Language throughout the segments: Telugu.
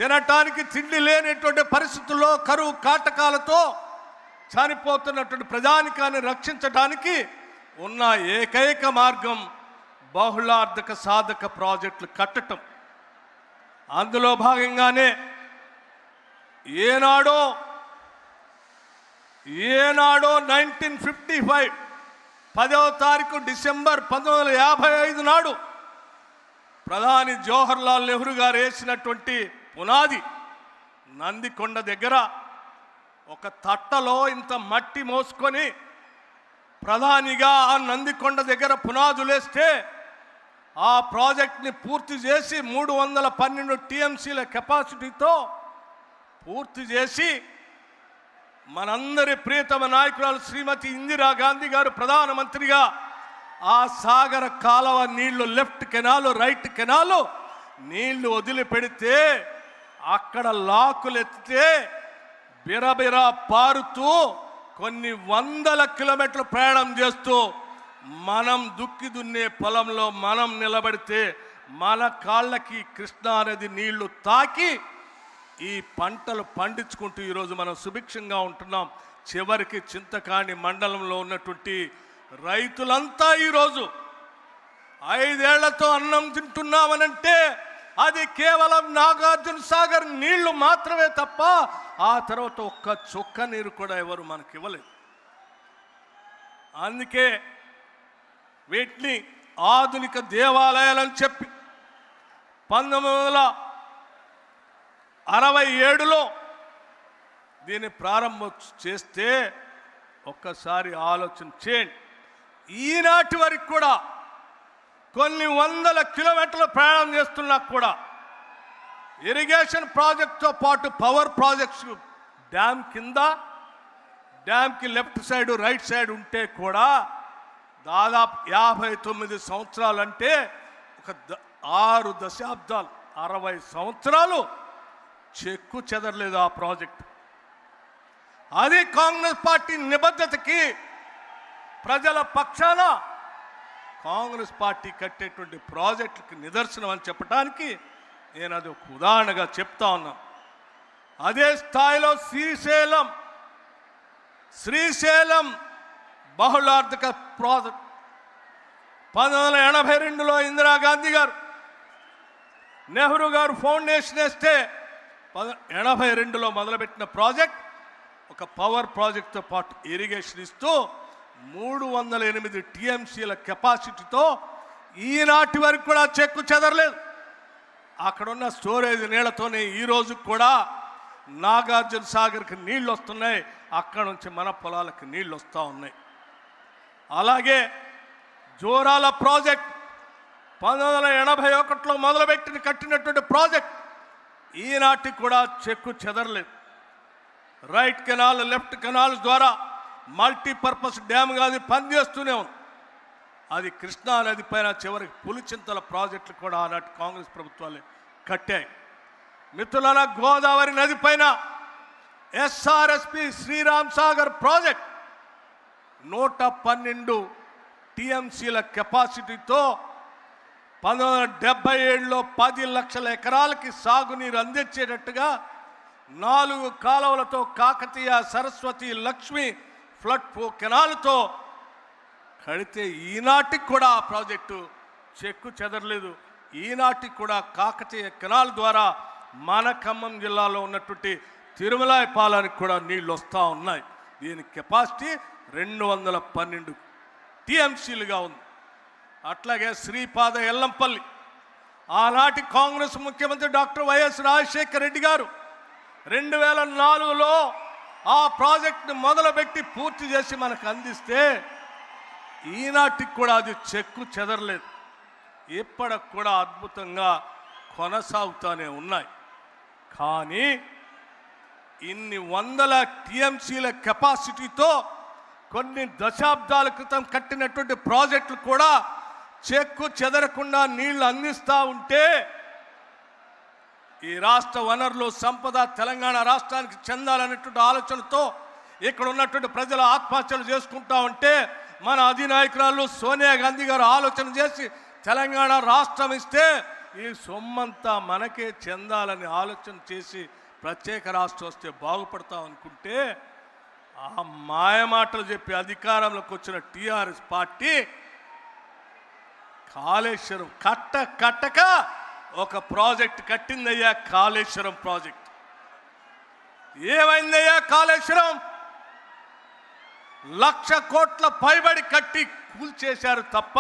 తినటానికి తిండి లేనటువంటి పరిస్థితుల్లో కరువు కాటకాలతో చనిపోతున్నటువంటి ప్రజానికాన్ని రక్షించడానికి ఉన్న ఏకైక మార్గం బహుళార్థక సాధక ప్రాజెక్టులు కట్టడం. అందులో భాగంగానే ఏనాడో 1955 10వ తారీఖు డిసెంబర్ 1955 నాడు ప్రధాని జవహర్లాల్ నెహ్రూ గారు వేసినటువంటి పునాది నందికొండ దగ్గర ఒక తట్టలో ఇంత మట్టి మోసుకొని ప్రధానిగా ఆ నందికొండ దగ్గర పునాదులేస్తే ఆ ప్రాజెక్ట్ని పూర్తి చేసి 312 టీఎంసీల కెపాసిటీతో పూర్తి చేసి మనందరి ప్రియతమ నాయకురాలు శ్రీమతి ఇందిరాగాంధీ గారు ప్రధానమంత్రిగా ఆ సాగర కాలువ నీళ్లు లెఫ్ట్ కెనాల్ రైట్ కెనాల్ నీళ్లు వదిలిపెడితే అక్కడ లాకులు ఎత్తితే బిరబిరా పారుతూ కొన్ని వందల కిలోమీటర్లు ప్రయాణం చేస్తూ మనం దుక్కి దున్నే పొలంలో మనం నిలబడితే మన కాళ్ళకి కృష్ణా నది నీళ్లు తాకి ఈ పంటలు పండించుకుంటూ ఈరోజు మనం సుభిక్షంగా ఉంటున్నాం. చివరికి చింతకాణి మండలంలో ఉన్నటువంటి రైతులంతా ఈరోజు 5 ఏళ్లతో అన్నం తింటున్నామనంటే అది కేవలం నాగార్జున సాగర్ నీళ్లు మాత్రమే తప్ప ఆ తర్వాత ఒక్క చుక్క నీరు కూడా ఎవరు మనకి ఇవ్వలేదు. అందుకే వీటిని ఆధునిక దేవాలయాలని చెప్పి 1967లో దీన్ని ప్రారంభం చేస్తే ఒక్కసారి ఆలోచన చేయండి. ఈనాటి వరకు కూడా కొన్ని వందల కిలోమీటర్లు ప్రయాణం చేస్తున్నా కూడా ఇరిగేషన్ ప్రాజెక్ట్తో పాటు పవర్ ప్రాజెక్ట్స్ డ్యామ్ కింద డ్యామ్కి లెఫ్ట్ సైడ్ రైట్ సైడ్ ఉంటే కూడా దాదాపు 59 సంవత్సరాలు అంటే ఒక 6 దశాబ్దాలు 60 సంవత్సరాలు చెక్కు చెదరలేదు ఆ ప్రాజెక్టు. అది కాంగ్రెస్ పార్టీ నిబద్ధతకి ప్రజల పక్షాన కాంగ్రెస్ పార్టీ కట్టేటువంటి ప్రాజెక్టుకి నిదర్శనం అని చెప్పడానికి నేను అది ఒక ఉదాహరణగా చెప్తా ఉన్నా. అదే స్థాయిలో శ్రీశైలం బహుళార్థక ప్రాజెక్ట్ 1982లో ఇందిరాగాంధీ గారు నెహ్రూ గారు ఫౌండేషన్ వేస్తే 82లో మొదలుపెట్టిన ప్రాజెక్ట్ ఒక పవర్ ప్రాజెక్ట్తో పాటు ఇరిగేషన్ ఇస్తూ 308 టీఎంసీల కెపాసిటీతో ఈనాటి వరకు కూడా చెక్కు చెదరలేదు. అక్కడున్న స్టోరేజ్ నీళ్లతోనే ఈరోజు కూడా నాగార్జున సాగర్కి నీళ్ళు వస్తున్నాయి, అక్కడ నుంచి మన పొలాలకు నీళ్ళు వస్తూ ఉన్నాయి. అలాగే జోరాల ప్రాజెక్ట్ 1981లో మొదలుపెట్టిన కట్టినటువంటి ప్రాజెక్ట్ ఈనాటికి కూడా చెక్కు చెదరలేదు. రైట్ కెనాల్ లెఫ్ట్ కెనాల్ ద్వారా మల్టీపర్పస్ డ్యామ్గా అది పనిచేస్తూనే ఉంది. అది కృష్ణా నది పైన చివరికి పులిచింతల ప్రాజెక్టులు కూడా ఆనాటి కాంగ్రెస్ ప్రభుత్వాలే కట్టాయి. మిత్రులారా, గోదావరి నది పైన ఎస్ఆర్ఎస్పి శ్రీరామ్ సాగర్ ప్రాజెక్ట్ 112 టీఎంసీల కెపాసిటీతో 1977లో 10 లక్షల ఎకరాలకి సాగునీరు అందించేటట్టుగా 4 కాలువలతో కాకతీయ సరస్వతి లక్ష్మి ఫ్లడ్ కెనాల్తో కడితే ఈనాటికి కూడా ఆ ప్రాజెక్టు చెక్కు చెదరలేదు. ఈనాటికి కూడా కాకతీయ కెనాల్ ద్వారా మన ఖమ్మం జిల్లాలో ఉన్నటువంటి తిరుమలాయపాలానికి కూడా నీళ్ళు వస్తూ ఉన్నాయి. దీని కెపాసిటీ 212 టీఎంసీలుగా ఉంది. అట్లాగే శ్రీపాద ఎల్లంపల్లి ఆనాటి కాంగ్రెస్ ముఖ్యమంత్రి డాక్టర్ వైఎస్ రాజశేఖర రెడ్డి గారు 2004లో ఆ ప్రాజెక్టుని మొదలుపెట్టి పూర్తి చేసి మనకు అందిస్తే ఈనాటికి కూడా అది చెక్కు చెదరలేదు. ఇప్పటికి కూడా అద్భుతంగా కొనసాగుతూనే ఉన్నాయి. కానీ ఇన్ని వందల టీఎంసీల కెపాసిటీతో కొన్ని దశాబ్దాల క్రితం కట్టినటువంటి ప్రాజెక్టులు కూడా చెక్కు చెదరకుండా నీళ్లు అందిస్తూ ఉంటే ఈ రాష్ట్ర వనరులు సంపద తెలంగాణ రాష్ట్రానికి చెందాలనేటువంటి ఆలోచనతో ఇక్కడ ఉన్నటువంటి ప్రజల ఆత్మహత్యలు చేసుకుంటా ఉంటే మన అధినాయకురాలు సోనియా గాంధీ గారు ఆలోచన చేసి తెలంగాణ రాష్ట్రం ఇస్తే ఈ సొమ్మంతా మనకే చెందాలని ఆలోచన చేసి ప్రత్యేక రాష్ట్రం వస్తే బాగుపడతాం అనుకుంటే ఆ మాయమాటలు చెప్పి అధికారంలోకి వచ్చిన టీఆర్ఎస్ పార్టీ కాళేశ్వరం కట్టక ఒక ప్రాజెక్ట్ కట్టిందయ్యా. కాళేశ్వరం ప్రాజెక్ట్ ఏమైందయ్యా? కాళేశ్వరం 1,00,000 కోట్ల పైబడి కట్టి కూల్చేశారు తప్ప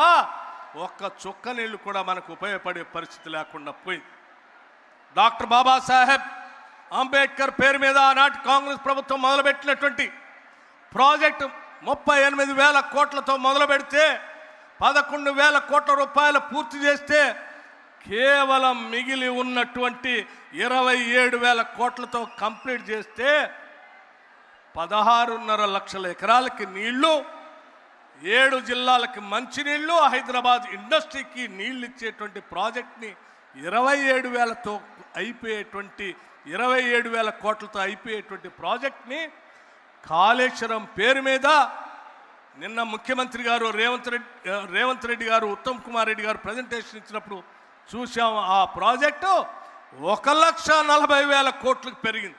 ఒక్క చుక్క నీళ్లు కూడా మనకు ఉపయోగపడే పరిస్థితి లేకుండా పోయింది. డాక్టర్ బాబాసాహెబ్ అంబేద్కర్ పేరు మీద ఆనాటి కాంగ్రెస్ ప్రభుత్వం మొదలుపెట్టినటువంటి ప్రాజెక్టు 38,000 కోట్లతో మొదలు పెడితే 11,000 కోట్ల రూపాయలు పూర్తి చేస్తే కేవలం మిగిలి ఉన్నటువంటి 27,000 కోట్లతో కంప్లీట్ చేస్తే 16.5 లక్షల ఎకరాలకి నీళ్లు, 7 జిల్లాలకి మంచినీళ్లు, హైదరాబాద్ ఇండస్ట్రీకి నీళ్లు ఇచ్చేటువంటి ప్రాజెక్ట్ని 27,000తో అయిపోయేటువంటి 27,000 కోట్లతో అయిపోయేటువంటి ప్రాజెక్ట్ని కాళేశ్వరం పేరు మీద నిన్న ముఖ్యమంత్రి గారు రేవంత్ రెడ్డి గారు, ఉత్తమ్ కుమార్ రెడ్డి గారు ప్రజెంటేషన్ ఇచ్చినప్పుడు చూసాం. ఆ ప్రాజెక్టు 1,40,000 కోట్లకు పెరిగింది.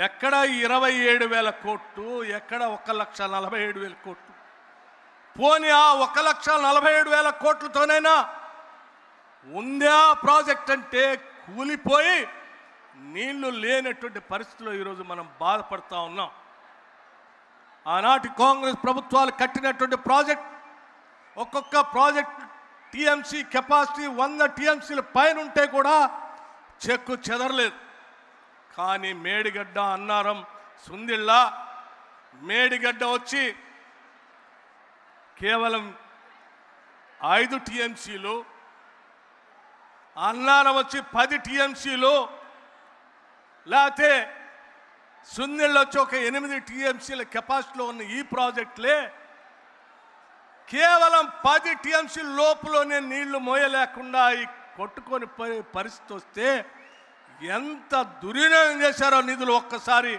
ఎక్కడ 27,000 కోట్లు, ఎక్కడ 1,47,000 కోట్లు? పోనీ ఆ 1,47,000 కోట్లతోనైనా ఉందా ప్రాజెక్ట్ అంటే కూలిపోయి నీళ్లు లేనటువంటి పరిస్థితిలో ఈరోజు మనం బాధపడతా ఉన్నాం. ఆనాటి కాంగ్రెస్ ప్రభుత్వాలు కట్టినటువంటి ప్రాజెక్ట్, ఒక్కొక్క ప్రాజెక్ట్ టీఎంసీ కెపాసిటీ 100 టీఎంసీల పైన ఉంటే కూడా చెక్కు చెదరలేదు. కానీ మేడిగడ్డ, అన్నారం, సుందిళ్ళ, మేడిగడ్డ వచ్చి కేవలం 5 టీఎంసీలు, అన్నారం వచ్చి 10 టీఎంసీలు, లేకపోతే సుందిళ్ళు వచ్చి ఒక 8 టీఎంసీల కెపాసిటీలో ఉన్న ఈ ప్రాజెక్టులే కేవలం 10 టీఎంసీ లోపులోనే నీళ్లు మోయలేకుండా కొట్టుకొని పోయే పరిస్థితి వస్తే ఎంత దుర్వినియోగం చేశారో నిధులు ఒక్కసారి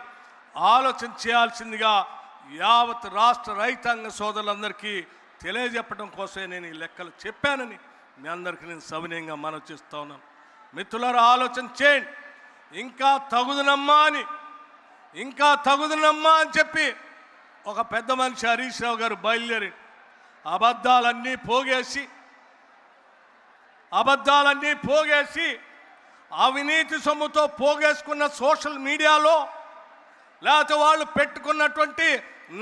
ఆలోచన చేయాల్సిందిగా యావత్ రాష్ట్ర రైతాంగ సోదరులందరికీ తెలియజెప్పడం కోసమే నేను ఈ లెక్కలు చెప్పానని మీ అందరికీ నేను సవినయంగా మనవి చేస్తా ఉన్నాను. మిత్రులారా, ఆలోచన చేయండి. ఇంకా తగుదనమ్మా అని చెప్పి ఒక పెద్ద మనిషి హరీష్ రావు గారు బయలుదేరి అబద్ధాలన్నీ పోగేసి అవినీతి సొమ్ముతో పోగేసుకున్న సోషల్ మీడియాలో, లేకపోతే వాళ్ళు పెట్టుకున్నటువంటి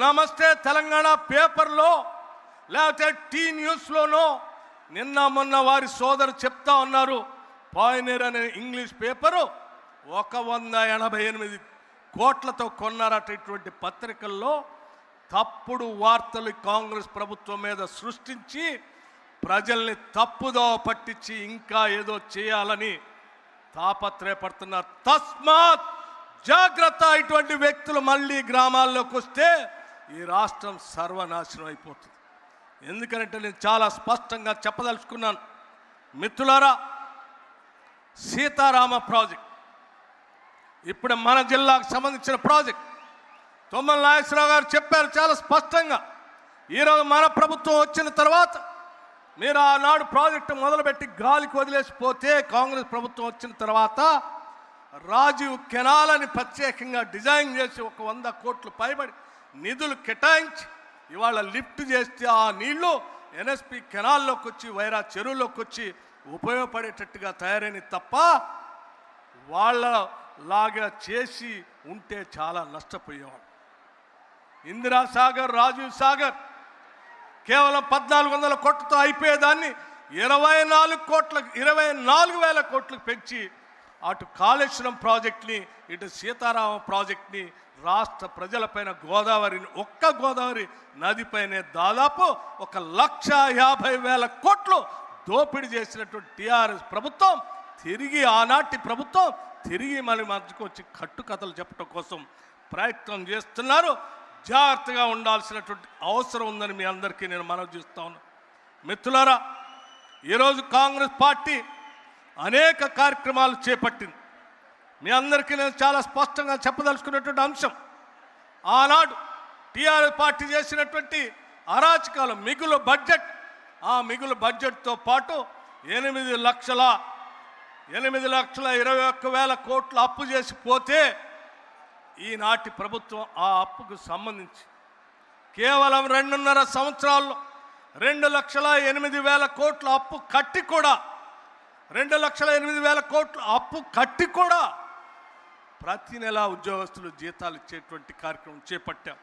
నమస్తే తెలంగాణ పేపర్లో, లేకపోతే టీ న్యూస్లోనో నిన్న మొన్న వారి సోదరు చెప్తా ఉన్నారు. పాయనీర్ అనే ఇంగ్లీష్ పేపరు 188 కోట్లతో కొన్నారటటువంటి పత్రికల్లో తప్పుడు వార్తలు కాంగ్రెస్ ప్రభుత్వం మీద సృష్టించి ప్రజల్ని తప్పుదో పట్టించి ఇంకా ఏదో చేయాలని తాపత్రయపడుతున్నారు. తస్మాత్ జాగ్రత్త. ఇటువంటి వ్యక్తులు మళ్ళీ గ్రామాల్లోకి వస్తే ఈ రాష్ట్రం సర్వనాశనం అయిపోతుంది. ఎందుకంటే నేను చాలా స్పష్టంగా చెప్పదలుచుకున్నాను. మిత్రులారా, సీతారామ ప్రాజెక్ట్ ఇప్పుడు మన జిల్లాకు సంబంధించిన ప్రాజెక్ట్ తుమ్మల నాగేశ్వరరావు గారు చెప్పారు చాలా స్పష్టంగా. ఈరోజు మన ప్రభుత్వం వచ్చిన తర్వాత మీరు ఆనాడు ప్రాజెక్టు మొదలుపెట్టి గాలికి వదిలేసిపోతే, కాంగ్రెస్ ప్రభుత్వం వచ్చిన తర్వాత రాజీవ్ కెనాల్ అని ప్రత్యేకంగా డిజైన్ చేసి 100 కోట్లు పైబడి నిధులు కేటాయించి ఇవాళ లిఫ్ట్ చేస్తే ఆ నీళ్లు ఎన్ఎస్పి కెనాల్లోకి వచ్చి వైరా చెరువులోకి వచ్చి ఉపయోగపడేటట్టుగా తయారైన తప్ప వాళ్ళలాగా చేసి ఉంటే చాలా నష్టపోయేవాడు. ఇందిరాసాగర్, రాజీవ్ సాగర్ కేవలం 1,400 కోట్లతో అయిపోయేదాన్ని 24,000 కోట్లకు పెంచి అటు కాళేశ్వరం ప్రాజెక్ట్ని, ఇటు సీతారామ ప్రాజెక్ట్ని రాష్ట్ర ప్రజలపైన ఒక్క గోదావరి నదిపైనే దాదాపు 1,50,000 కోట్లు దోపిడీ చేసినటువంటి టీఆర్ఎస్ ప్రభుత్వం తిరిగి ఆనాటి ప్రభుత్వం తిరిగి మళ్ళీ మధ్యకు వచ్చి కట్టుకథలు చెప్పడం కోసం ప్రయత్నం చేస్తున్నారు. జాగ్రత్తగా ఉండాల్సినటువంటి అవసరం ఉందని మీ అందరికీ నేను మనవి చేస్తా ఉన్నాను. మిత్రులారా, ఈరోజు కాంగ్రెస్ పార్టీ అనేక కార్యక్రమాలు చేపట్టింది. మీ అందరికీ నేను చాలా స్పష్టంగా చెప్పదలుచుకున్నటువంటి అంశం, ఆనాడు టీఆర్ఎస్ పార్టీ చేసినటువంటి అరాచకాలు, మిగులు బడ్జెట్, ఆ మిగులు బడ్జెట్తో పాటు 8,21,000 కోట్లు అప్పు చేసి పోతే ఈనాటి ప్రభుత్వం ఆ అప్పుకు సంబంధించి కేవలం 2.5 సంవత్సరాల్లో 2,08,000 కోట్ల అప్పు కట్టి కూడా 2,08,000 కోట్ల అప్పు కట్టి కూడా ప్రతి నెల ఉద్యోగస్తులు జీతాలు ఇచ్చేటువంటి కార్యక్రమం చేపట్టాం.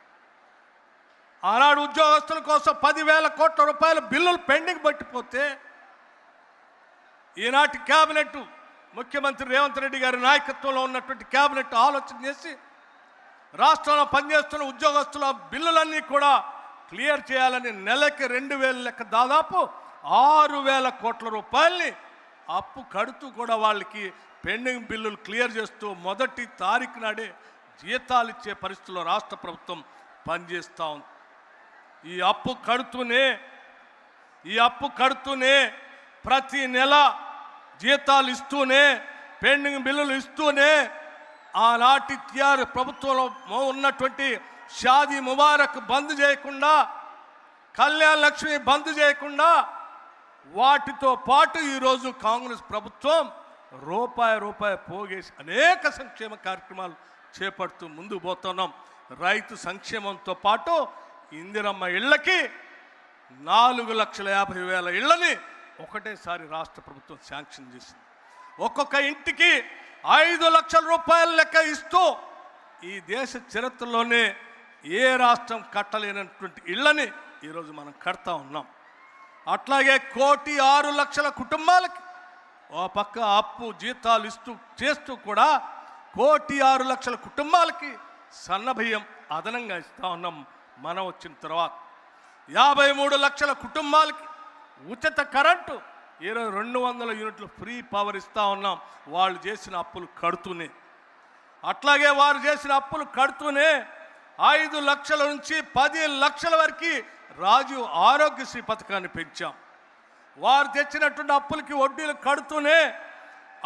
ఆనాడు ఉద్యోగస్తుల కోసం 10,000 కోట్ల రూపాయల బిల్లులు పెండింగ్ పట్టిపోతే ఈనాటి క్యాబినెట్ ముఖ్యమంత్రి రేవంత్ రెడ్డి గారి నాయకత్వంలో ఉన్నటువంటి క్యాబినెట్ ఆలోచన చేసి రాష్ట్రంలో పనిచేస్తున్న ఉద్యోగస్తుల బిల్లులన్నీ కూడా క్లియర్ చేయాలని నెలకి 2,000 లెక్క దాదాపు 6,000 కోట్ల రూపాయల్ని అప్పు కడుతూ కూడా వాళ్ళకి పెండింగ్ బిల్లులు క్లియర్ చేస్తూ మొదటి తారీఖు నాడే జీతాలు ఇచ్చే పరిస్థితుల్లో రాష్ట్ర ప్రభుత్వం పనిచేస్తూ ఉంది. ఈ అప్పు కడుతూనే ప్రతి నెల జీతాలు ఇస్తూనే పెండింగ్ బిల్లులు ఇస్తూనే ఆనాటి టిఆర్ ప్రభుత్వంలో ఉన్నటువంటి షాదీ ముబారక్ బంద్ చేయకుండా, కళ్యాణ్ లక్ష్మి బంద్ చేయకుండా వాటితో పాటు ఈరోజు కాంగ్రెస్ ప్రభుత్వం రూపాయి పోగేసి అనేక సంక్షేమ కార్యక్రమాలు చేపడుతూ ముందుకు పోతున్నాం. రైతు సంక్షేమంతో పాటు ఇందిరమ్మ ఇళ్ళకి 4,50,000 ఇళ్ళని ఒకటేసారి రాష్ట్ర ప్రభుత్వం శాంక్షన్ చేసింది. ఒక్కొక్క ఇంటికి 5 లక్షల రూపాయల లెక్క ఇస్తూ ఈ దేశ చరిత్రలోనే ఏ రాష్ట్రం కట్టలేనటువంటి ఇళ్ళని ఈరోజు మనం కడతా ఉన్నాం. అట్లాగే 1,06,00,000 కుటుంబాలకి ఓ పక్క అప్పు జీతాలు చేస్తూ కూడా 1,06,00,000 కుటుంబాలకి సన్నబియ్యం అదనంగా ఇస్తూ ఉన్నాం. మనం వచ్చిన తర్వాత 53 లక్షల కుటుంబాలకి ఉచిత కరెంటు, 200 యూనిట్లు ఫ్రీ పవర్ ఇస్తూ ఉన్నాం. వాళ్ళు చేసిన అప్పులు కడుతూనే, అట్లాగే వారు చేసిన అప్పులు కడుతూనే 5 లక్షల నుంచి 10 లక్షల వరకు రాజీవ్ ఆరోగ్యశ్రీ పథకాన్ని పెంచాం. వారు తెచ్చినటువంటి అప్పులకి వడ్డీలు కడుతూనే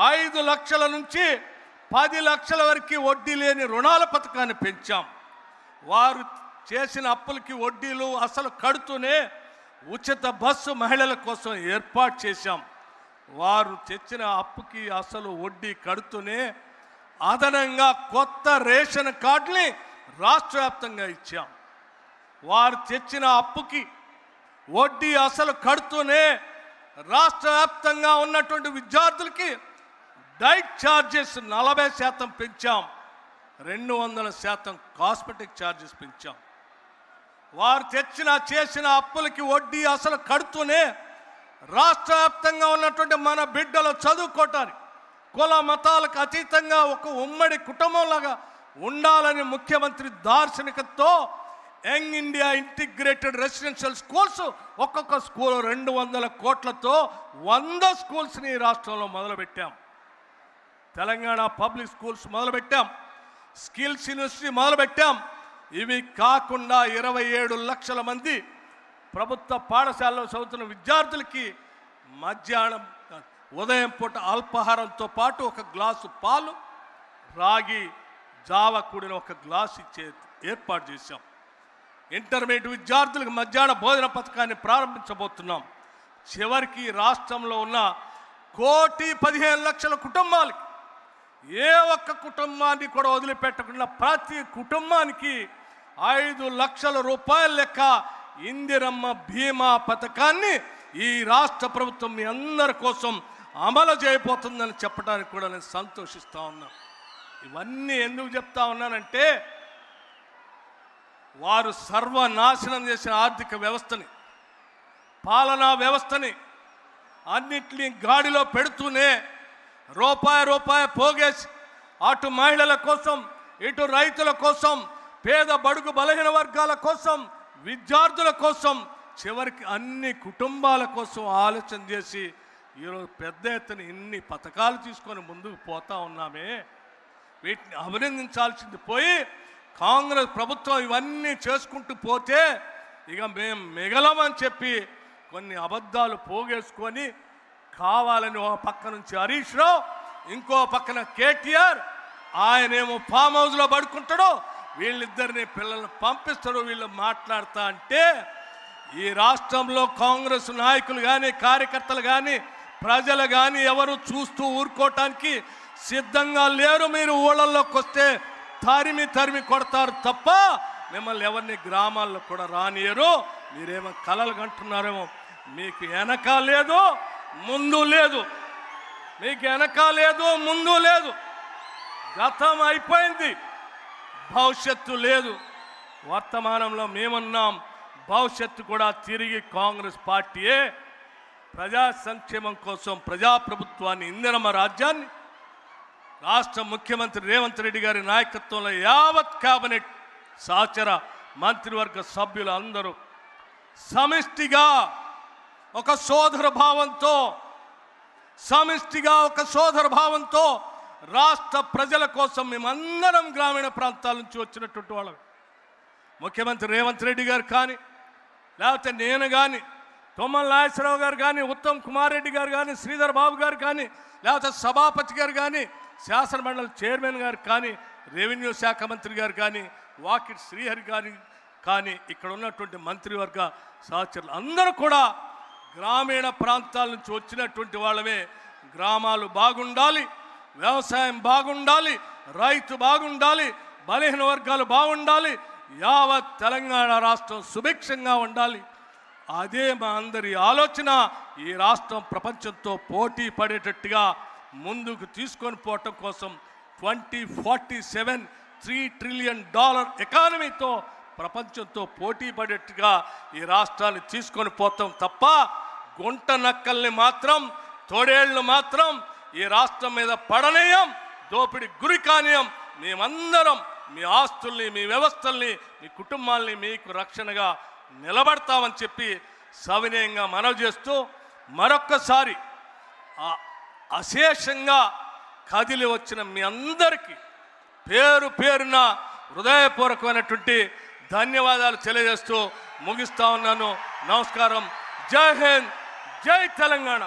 5 లక్షల నుంచి 10 లక్షల వరకు వడ్డీ లేని రుణాల పథకాన్ని పెంచాం. వారు చేసిన అప్పులకి వడ్డీలు అసలు కడుతూనే ఉచిత బస్సు మహిళల కోసం ఏర్పాటు చేశాం. వారు తెచ్చిన అప్పుకి అసలు వడ్డీ కడుతూనే అదనంగా కొత్త రేషన్ కార్డుని రాష్ట్ర వ్యాప్తంగా ఇచ్చాం. వారు తెచ్చిన అప్పుకి వడ్డీ అసలు కడుతూనే రాష్ట్ర వ్యాప్తంగా ఉన్నటువంటి విద్యార్థులకి డైట్ ఛార్జెస్ 40% పెంచాం. 200% కాస్మెటిక్ ఛార్జెస్ పెంచాం. వారు చేసిన అప్పులకి వడ్డీ అసలు కడుతూనే రాష్ట్ర వ్యాప్తంగా ఉన్నటువంటి మన బిడ్డలు చదువుకోవటానికి కుల మతాలకు అతీతంగా ఒక ఉమ్మడి కుటుంబంలాగా ఉండాలని ముఖ్యమంత్రి దార్శనికతతో young India integrated residential schools ఒక్కొక్క స్కూల్ 200 కోట్లతో 100 స్కూల్స్ని రాష్ట్రంలో మొదలుపెట్టాం. తెలంగాణ పబ్లిక్ స్కూల్స్ మొదలుపెట్టాం. స్కిల్స్ యూనివర్సిటీ మొదలుపెట్టాం. ఇవి కాకుండా 27 లక్షల మంది ప్రభుత్వ పాఠశాలలో చదువుతున్న విద్యార్థులకి మధ్యాహ్నం ఉదయం పూట అల్పాహారంతో పాటు ఒక గ్లాసు పాలు, రాగి జావ కూడిన ఒక గ్లాసు ఇచ్చే ఏర్పాటు చేశాం. ఇంటర్మీడియట్ విద్యార్థులకు మధ్యాహ్న భోజన పథకాన్ని ప్రారంభించబోతున్నాం. చివరికి రాష్ట్రంలో ఉన్న 1,15,00,000 కుటుంబాలకి ఏ ఒక్క కుటుంబాన్ని కూడా వదిలిపెట్టకుండా ప్రతి కుటుంబానికి 5 లక్షల రూపాయల లెక్క ఇందిరమ్మ బీమా పథకాన్ని ఈ రాష్ట్ర ప్రభుత్వం మీ అందరి కోసం అమలు చేయబోతుందని చెప్పడానికి కూడా నేను సంతోషిస్తూ ఉన్నాను. ఇవన్నీ ఎందుకు చెప్తా ఉన్నానంటే వారు సర్వనాశనం చేసిన ఆర్థిక వ్యవస్థని, పాలనా వ్యవస్థని అన్నిటినీ గాడిలో పెడుతూనే రూపాయి పోగేసి అటు మహిళల కోసం, ఇటు రైతుల కోసం, పేద బడుగు బలహీన వర్గాల కోసం, విద్యార్థుల కోసం, చివరికి అన్ని కుటుంబాల కోసం ఆలోచన చేసి ఈరోజు పెద్ద ఎత్తున ఇన్ని పథకాలు తీసుకొని ముందుకు పోతా ఉన్నామే. వీటిని అభినందించాల్సింది పోయి కాంగ్రెస్ ప్రభుత్వం ఇవన్నీ చేసుకుంటూ పోతే ఇక మేము మిగలమని చెప్పి కొన్ని అబద్ధాలు పోగేసుకొని కావాలని ఒక పక్క నుంచి హరీష్ రావు, ఇంకో పక్కన కేటీఆర్, ఆయనేమో ఫామ్ హౌస్లో పడుకుంటాడు, వీళ్ళిద్దరిని పిల్లల్ని పంపిస్తాడు. వీళ్ళు మాట్లాడుతా అంటే ఈ రాష్ట్రంలో కాంగ్రెస్ నాయకులు కానీ, కార్యకర్తలు కానీ, ప్రజలు కానీ ఎవరు చూస్తూ ఊరుకోవటానికి సిద్ధంగా లేరు. మీరు ఊళ్ళల్లోకి వస్తే తరిమి కొడతారు తప్ప మిమ్మల్ని ఎవరిని గ్రామాల్లో కూడా రానియరు. మీరేమో కలలు కంటున్నారేమో. మీకు వెనక లేదు ముందు లేదు, మీకు వెనక లేదు ముందు లేదు. గతం అయిపోయింది, భవిష్యత్తు లేదు. వర్తమానంలో మేమున్నాం, భవిష్యత్తు కూడా తిరిగి కాంగ్రెస్ పార్టీయే. ప్రజా సంక్షేమం కోసం ప్రజాప్రభుత్వాన్ని, ఇందిరమ్మ రాజ్యాన్ని రాష్ట్ర ముఖ్యమంత్రి రేవంత్ రెడ్డి గారి నాయకత్వంలో యావత్ కేబినెట్ సహచర మంత్రివర్గ సభ్యులు అందరూ సమిష్టిగా ఒక సోదర భావంతో రాష్ట్ర ప్రజల కోసం మేమందరం గ్రామీణ ప్రాంతాల నుంచి వచ్చినటువంటి వాళ్ళం. ముఖ్యమంత్రి రేవంత్ రెడ్డి గారు కానీ, లేకపోతే నేను కానీ, తుమ్మల నాగేశ్వరరావు గారు కానీ, ఉత్తమ్ కుమార్ రెడ్డి గారు కానీ, శ్రీధర్ బాబు గారు కానీ, లేకపోతే సభాపతి గారు కానీ, శాసనమండలి చైర్మన్ గారు కానీ, రెవెన్యూ శాఖ మంత్రి గారు కానీ, వాకిట్ శ్రీహరి గారి కానీ, ఇక్కడ ఉన్నటువంటి మంత్రివర్గ సహచరులు అందరూ కూడా గ్రామీణ ప్రాంతాల నుంచి వచ్చినటువంటి వాళ్ళమే. గ్రామాలు బాగుండాలి, వ్యవసాయం బాగుండాలి, రైతు బాగుండాలి, బలహీన వర్గాలు బాగుండాలి, యావత్ తెలంగాణ రాష్ట్రం సుభిక్షంగా ఉండాలి. అదే మా అందరి ఆలోచన. ఈ రాష్ట్రం ప్రపంచంతో పోటీ పడేటట్టుగా ముందుకు తీసుకొని పోవటం కోసం 2047 $3 trillion ఎకానమీతో ప్రపంచంతో పోటీ పడేట్టుగా ఈ రాష్ట్రాన్ని తీసుకొని పోతాం తప్ప గుంట నక్కల్ని మాత్రం, తోడేళ్లు మాత్రం ఈ రాష్ట్రం మీద పడనీయం, దోపిడి గురి కానీయం. మేమందరం మీ ఆస్తుల్ని, మీ వ్యవస్థల్ని, మీ కుటుంబాల్ని మీకు రక్షణగా నిలబడతామని చెప్పి సవినయంగా మనవి చేస్తూ మరొక్కసారి అశేషంగా కదిలి వచ్చిన మీ అందరికీ పేరు పేరున హృదయపూర్వకమైనటువంటి ధన్యవాదాలు తెలియజేస్తూ ముగిస్తా ఉన్నాను. నమస్కారం. జై హింద్, జై తెలంగాణ.